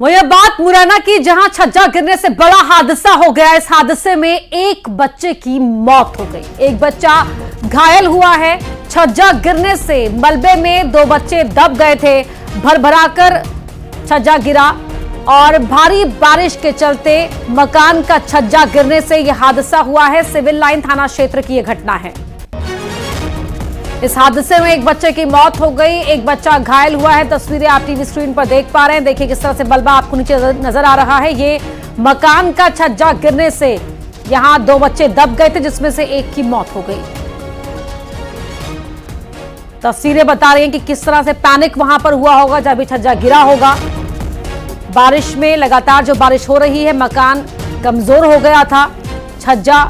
वो ये बात मुरैना की, जहां छज्जा गिरने से बड़ा हादसा हो गया। इस हादसे में एक बच्चे की मौत हो गई, एक बच्चा घायल हुआ है। छज्जा गिरने से मलबे में दो बच्चे दब गए थे। भरभराकर छज्जा गिरा और भारी बारिश के चलते मकान का छज्जा गिरने से यह हादसा हुआ है। सिविल लाइन थाना क्षेत्र की यह घटना है। इस हादसे में एक बच्चे की मौत हो गई, एक बच्चा घायल हुआ है। तस्वीरें आप टीवी स्क्रीन पर देख पा रहे हैं। देखिए किस तरह से मलबा आपको नीचे नजर आ रहा है। ये मकान का छज्जा गिरने से यहां दो बच्चे दब गए थे, जिसमें से एक की मौत हो गई। तस्वीरें बता रही हैं कि किस तरह से पैनिक वहां पर हुआ होगा जब ये छज्जा गिरा होगा। बारिश में लगातार जो बारिश हो रही है, मकान कमजोर हो गया था। छज्जा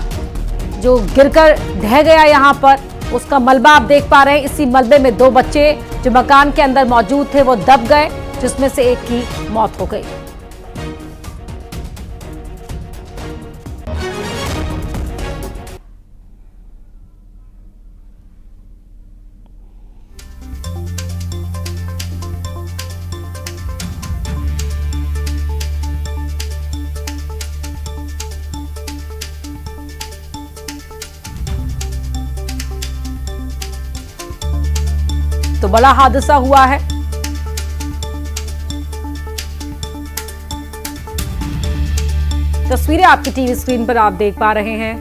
जो गिरकर ढह गया यहां पर, उसका मलबा आप देख पा रहे हैं। इसी मलबे में दो बच्चे जो मकान के अंदर मौजूद थे वो दब गए, जिसमें से एक की मौत हो गई। तो बड़ा हादसा हुआ है। तस्वीरें आपकी टीवी स्क्रीन पर आप देख पा रहे हैं।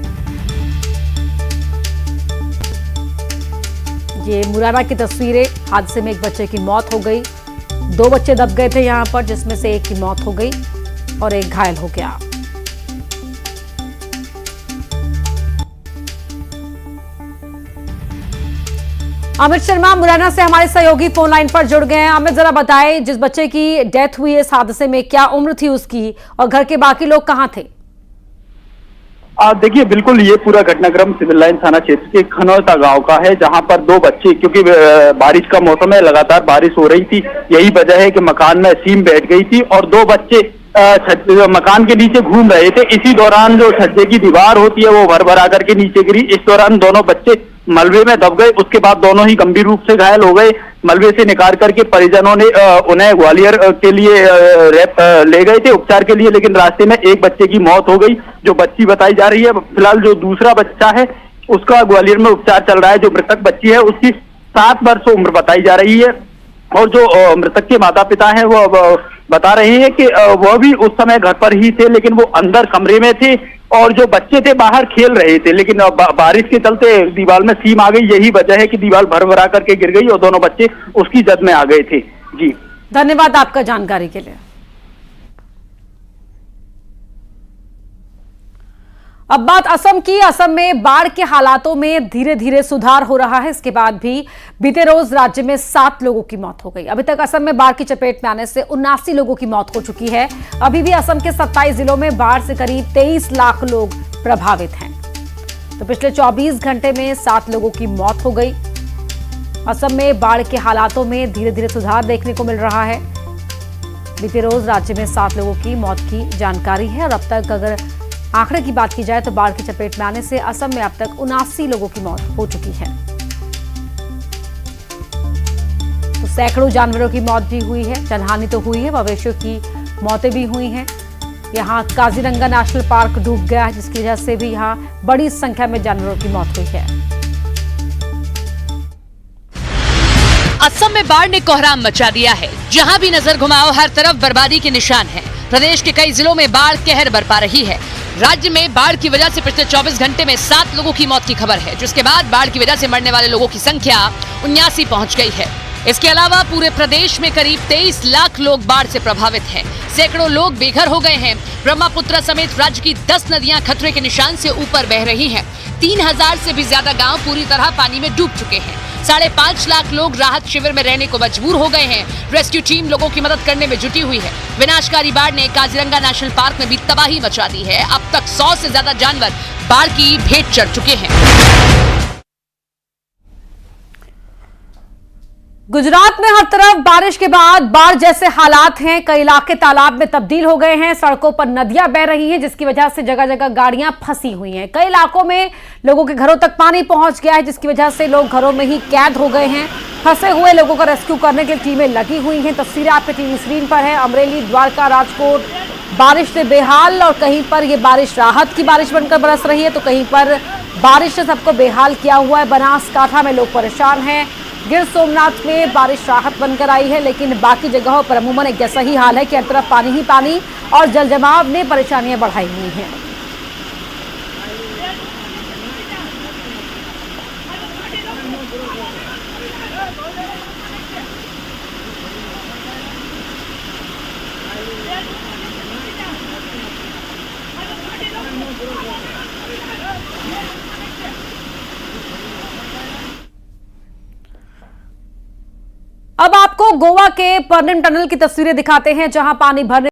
ये मुरैना की तस्वीरें। हादसे में एक बच्चे की मौत हो गई, दो बच्चे दब गए थे यहां पर, जिसमें से एक की मौत हो गई और एक घायल हो गया। अमित शर्मा मुरैना से हमारे सहयोगी फोन लाइन पर जुड़ गए हैं। अमित, जरा बताएं, जिस बच्चे की डेथ हुई इस हादसे में, क्या उम्र थी उसकी और घर के बाकी लोग कहां थे? देखिए, बिल्कुल ये पूरा घटनाक्रम सिविल लाइन थाना क्षेत्र के खनौता गांव का है, जहां पर दो बच्चे, क्योंकि बारिश का मौसम है, लगातार बारिश हो रही थी, यही वजह है कि मकान में सीम बैठ गई थी और दो बच्चे मकान के नीचे घूम रहे थे। इसी दौरान जो छज्जे की दीवार होती है वो भर करके नीचे गिरी। इस दौरान दोनों बच्चे मलबे में दब गए। उसके बाद दोनों ही गंभीर रूप से घायल हो गए। मलबे से निकाल करके परिजनों ने उन्हें ग्वालियर के लिए ले गए थे उपचार के लिए, लेकिन रास्ते में एक बच्चे की मौत हो गई, जो बच्ची बताई जा रही है। फिलहाल जो दूसरा बच्चा है उसका ग्वालियर में उपचार चल रहा है। जो मृतक बच्ची है उसकी 7 वर्ष उम्र बताई जा रही है और जो मृतक के माता पिता हैं वो बता रहे हैं कि वह भी उस समय घर पर ही थे, लेकिन वो अंदर कमरे में थे और जो बच्चे थे बाहर खेल रहे थे, लेकिन बारिश के चलते दीवार में सीम आ गई। यही वजह है कि दीवार भर करके गिर गई और दोनों बच्चे उसकी जद में आ गए थे। जी, धन्यवाद आपका जानकारी के लिए। अब बात असम की। असम में बाढ़ के हालातों में धीरे धीरे सुधार हो रहा है। इसके बाद भी बीते रोज राज्य में 7 लोगों की मौत हो गई। अभी तक असम में बाढ़ की चपेट में आने से 79 लोगों की मौत हो चुकी है। अभी भी असम के 27 जिलों में बाढ़ से करीब 23 लाख लोग प्रभावित हैं। तो पिछले 24 घंटे में 7 लोगों की मौत हो गई। असम में बाढ़ के हालातों में धीरे धीरे सुधार देखने को मिल रहा है। बीते रोज राज्य में 7 लोगों की मौत की जानकारी है और अब तक अगर आंकड़े की बात की जाए तो बाढ़ की चपेट में आने से असम में अब तक 79 लोगों की मौत हो चुकी है। तो सैकड़ों जानवरों की मौत भी हुई है, जनहानि तो हुई है, मवेशियों की मौतें भी हुई हैं। यहाँ काजीरंगा नेशनल पार्क डूब गया है, जिसकी वजह से भी यहाँ बड़ी संख्या में जानवरों की मौत हुई है। असम में बाढ़ ने कोहराम मचा दिया है। जहाँ भी नजर घुमाओ हर तरफ बर्बादी के निशान है। प्रदेश के कई जिलों में बाढ़ कहर बरपा रही है। राज्य में बाढ़ की वजह से पिछले 24 घंटे में 7 लोगों की मौत की खबर है, जिसके बाद बाढ़ की वजह से मरने वाले लोगों की संख्या 79 पहुंच गई है। इसके अलावा पूरे प्रदेश में करीब 23 लाख लोग बाढ़ से प्रभावित हैं। सैकड़ों लोग बेघर हो गए हैं। ब्रह्मपुत्र समेत राज्य की 10 नदियां खतरे के निशान से ऊपर बह रही हैं। 3000 से भी ज्यादा गांव पूरी तरह पानी में डूब चुके हैं। 5.5 लाख लोग राहत शिविर में रहने को मजबूर हो गए हैं। रेस्क्यू टीम लोगों की मदद करने में जुटी हुई है। विनाशकारी बाढ़ ने काजीरंगा नेशनल पार्क में भी तबाही मचा दी है। अब तक 100 से ज्यादा जानवर बाढ़ की भेंट चढ़ चुके हैं। गुजरात में हर तरफ बारिश के बाद बाढ़ जैसे हालात हैं। कई इलाके तालाब में तब्दील हो गए हैं। सड़कों पर नदियां बह रही हैं, जिसकी वजह से जगह जगह गाड़ियां फंसी हुई हैं। कई इलाकों में लोगों के घरों तक पानी पहुंच गया है, जिसकी वजह से लोग घरों में ही कैद हो गए हैं। फंसे हुए लोगों को रेस्क्यू करने के लिए टीमें लगी हुई हैं। तस्वीरें आपके टीवी स्क्रीन पर है। अमरेली, द्वारका, राजकोट बारिश से बेहाल और कहीं पर ये बारिश राहत की बारिश बनकर बरस रही है तो कहीं पर बारिश से सबको बेहाल किया हुआ है। बनासकांठा में लोग परेशान हैं। गिर सोमनाथ में बारिश राहत बनकर आई है, लेकिन बाकी जगहों पर अमूमन एक जैसा ही हाल है कि हर तरफ पानी ही पानी और जल जमाव ने परेशानियां बढ़ाई हुई हैं। अब आपको गोवा के पर्निम टनल की तस्वीरें दिखाते हैं, जहां पानी भरने